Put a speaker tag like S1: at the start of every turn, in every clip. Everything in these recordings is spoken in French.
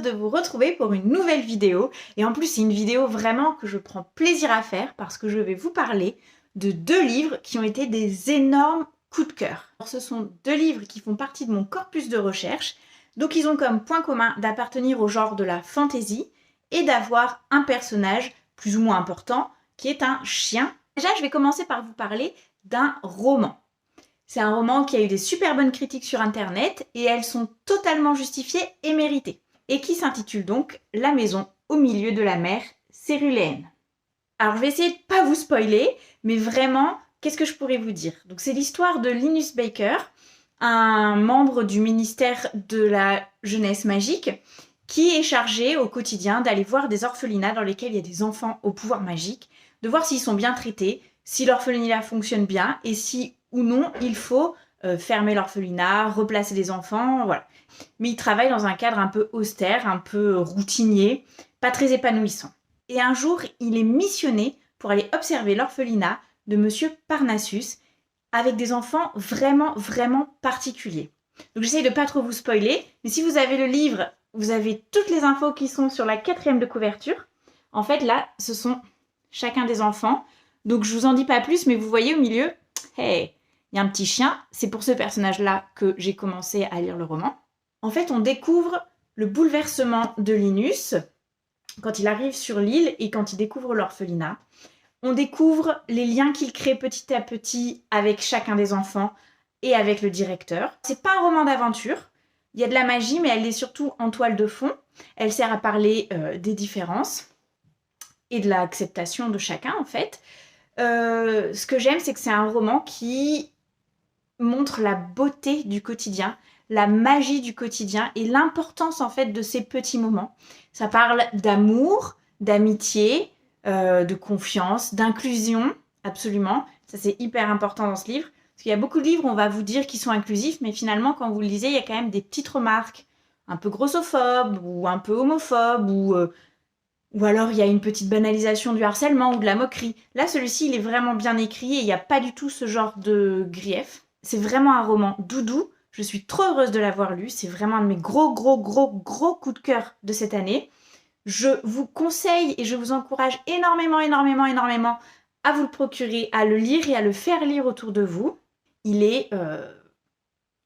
S1: heureuse de vous retrouver pour une nouvelle vidéo. Et en plus, c'est une vidéo vraiment que je prends plaisir à faire parce que je vais vous parler de 2 livres qui ont été des énormes coups de cœur. Alors, ce sont 2 livres qui font partie de mon corpus de recherche. Donc ils ont comme point commun d'appartenir au genre de la fantasy et d'avoir un personnage plus ou moins important qui est un chien. Déjà, je vais commencer par vous parler d'un roman. C'est un roman qui a eu des super bonnes critiques sur internet et elles sont totalement justifiées et méritées. Et qui s'intitule donc La maison au milieu de la mer céruléenne. Alors je vais essayer de ne pas vous spoiler, mais vraiment, qu'est-ce que je pourrais vous dire? Donc c'est l'histoire de Linus Baker, un membre du ministère de la jeunesse magique, qui est chargé au quotidien d'aller voir des orphelinats dans lesquels il y a des enfants au pouvoir magique, de voir s'ils sont bien traités, si l'orphelinat fonctionne bien et si ou non il faut fermer l'orphelinat, replacer les enfants, voilà. Mais il travaille dans un cadre un peu austère, un peu routinier, pas très épanouissant. Et un jour, il est missionné pour aller observer l'orphelinat de Monsieur Parnassus avec des enfants vraiment particuliers. Donc j'essaye de pas trop vous spoiler, mais si vous avez le livre, vous avez toutes les infos qui sont sur la 4e de couverture. En fait, là, ce sont chacun des enfants. Donc je vous en dis pas plus, mais vous voyez au milieu, hey, il y a un petit chien. C'est pour ce personnage-là que j'ai commencé à lire le roman. En fait, on découvre le bouleversement de Linus quand il arrive sur l'île et quand il découvre l'orphelinat. On découvre les liens qu'il crée petit à petit avec chacun des enfants et avec le directeur. C'est pas un roman d'aventure. Il y a de la magie, mais elle est surtout en toile de fond. Elle sert à parler des différences et de l'acceptation de chacun, en fait. Ce que j'aime, c'est que c'est un roman qui montre la beauté du quotidien, la magie du quotidien et l'importance, en fait, de ces petits moments. Ça parle d'amour, d'amitié, de confiance, d'inclusion, absolument. Ça, c'est hyper important dans ce livre. Parce qu'il y a beaucoup de livres, on va vous dire qu'ils sont inclusifs, mais finalement, quand vous le lisez, il y a quand même des petites remarques un peu grossophobes ou un peu homophobes ou alors il y a une petite banalisation du harcèlement ou de la moquerie. Là, celui-ci, il est vraiment bien écrit et il n'y a pas du tout ce genre de grief. C'est vraiment un roman doudou. Je suis trop heureuse de l'avoir lu. C'est vraiment un de mes gros coups de cœur de cette année. Je vous conseille et je vous encourage énormément à vous le procurer, à le lire et à le faire lire autour de vous. Il est...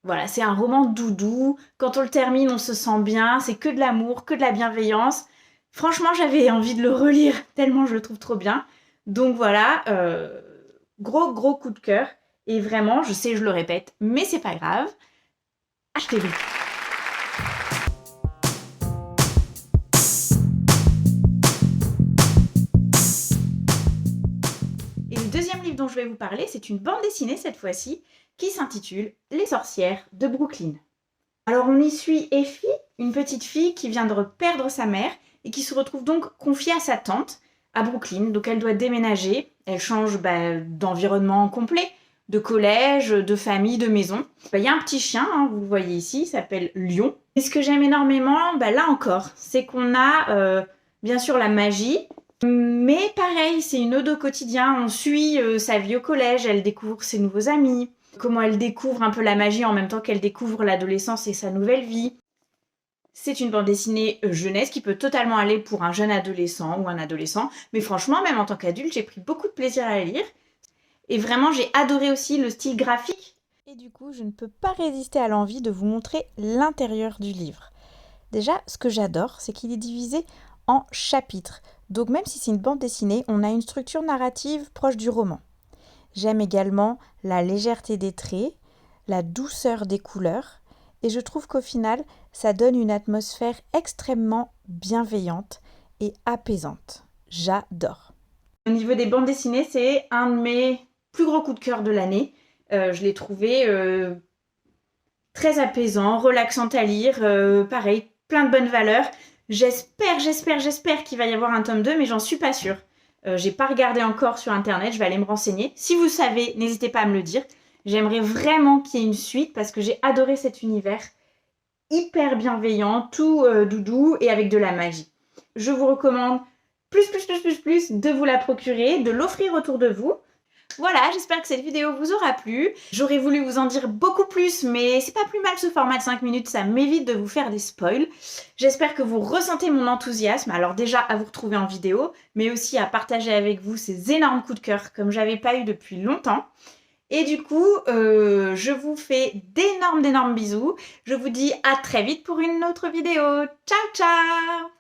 S1: voilà, c'est un roman doudou. Quand on le termine, on se sent bien. C'est que de l'amour, que de la bienveillance. Franchement, j'avais envie de le relire tellement je le trouve trop bien. Donc voilà, gros coup de cœur. Et vraiment, je sais, je le répète, mais c'est pas grave. Achetez-le. Et le deuxième livre dont je vais vous parler, c'est une bande dessinée cette fois-ci, qui s'intitule Les sorcières de Brooklyn. Alors on y suit Effie, une petite fille qui vient de perdre sa mère et qui se retrouve donc confiée à sa tante à Brooklyn. Donc elle doit déménager, elle change d'environnement complet, de collège, de famille, de maison. Il y a un petit chien, hein, vous le voyez ici, il s'appelle Lion. Et ce que j'aime énormément, là encore, c'est qu'on a bien sûr la magie, mais pareil, c'est une ode au quotidien. On suit sa vie au collège, elle découvre ses nouveaux amis, comment elle découvre un peu la magie en même temps qu'elle découvre l'adolescence et sa nouvelle vie. C'est une bande dessinée jeunesse qui peut totalement aller pour un jeune adolescent ou un adolescent. Mais franchement, même en tant qu'adulte, j'ai pris beaucoup de plaisir à la lire. Et vraiment, j'ai adoré aussi le style graphique.
S2: Et du coup, je ne peux pas résister à l'envie de vous montrer l'intérieur du livre. Déjà, ce que j'adore, c'est qu'il est divisé en chapitres. Donc même si c'est une bande dessinée, on a une structure narrative proche du roman. J'aime également la légèreté des traits, la douceur des couleurs. Et je trouve qu'au final, ça donne une atmosphère extrêmement bienveillante et apaisante. J'adore.
S1: Au niveau des bandes dessinées, c'est un de mes plus gros coups de cœur de l'année. Je l'ai trouvé très apaisant, relaxant à lire. Pareil, plein de bonnes valeurs. J'espère qu'il va y avoir un tome 2, mais j'en suis pas sûre. J'ai pas regardé encore sur internet, je vais aller me renseigner. Si vous savez, n'hésitez pas à me le dire. J'aimerais vraiment qu'il y ait une suite parce que j'ai adoré cet univers hyper bienveillant, tout doudou et avec de la magie. Je vous recommande plus de vous la procurer, de l'offrir autour de vous. Voilà, j'espère que cette vidéo vous aura plu. J'aurais voulu vous en dire beaucoup plus, mais c'est pas plus mal ce format de 5 minutes, ça m'évite de vous faire des spoils. J'espère que vous ressentez mon enthousiasme, alors déjà à vous retrouver en vidéo, mais aussi à partager avec vous ces énormes coups de cœur comme j'avais pas eu depuis longtemps. Et du coup, je vous fais d'énormes bisous. Je vous dis à très vite pour une autre vidéo. Ciao, ciao!